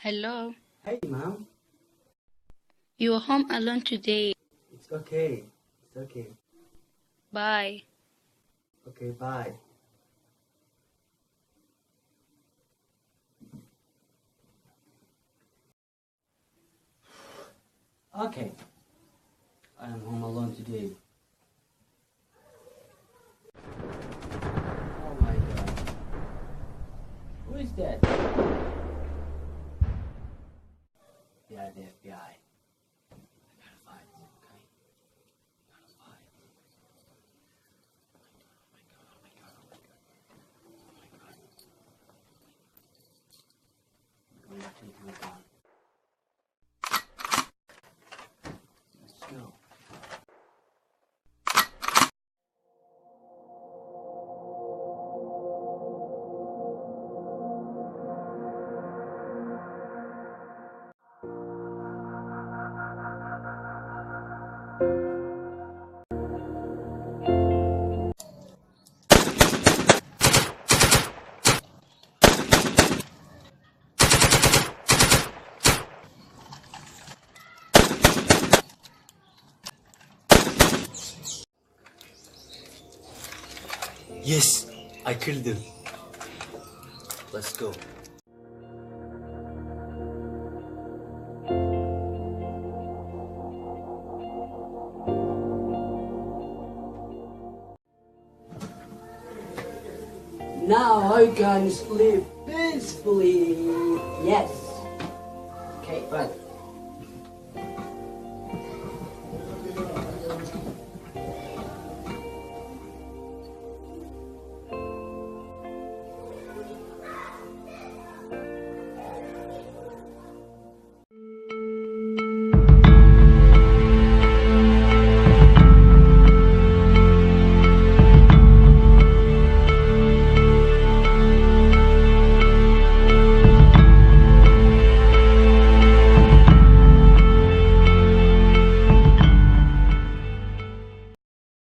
Hello. Hey, mom. You're home alone today. It's okay. It's okay. Bye. Okay, bye. Okay. I am home alone today. Oh my god. Who is that? Yeah, the FBI. I gotta find them, okay? Gotta find them. Oh my god, oh my god, oh my god, oh my god. Oh my god. I'm gonna take my gun. Let's go. Yes, I killed him. Let's go. Now I can sleep peacefully. Yes. Okay, right.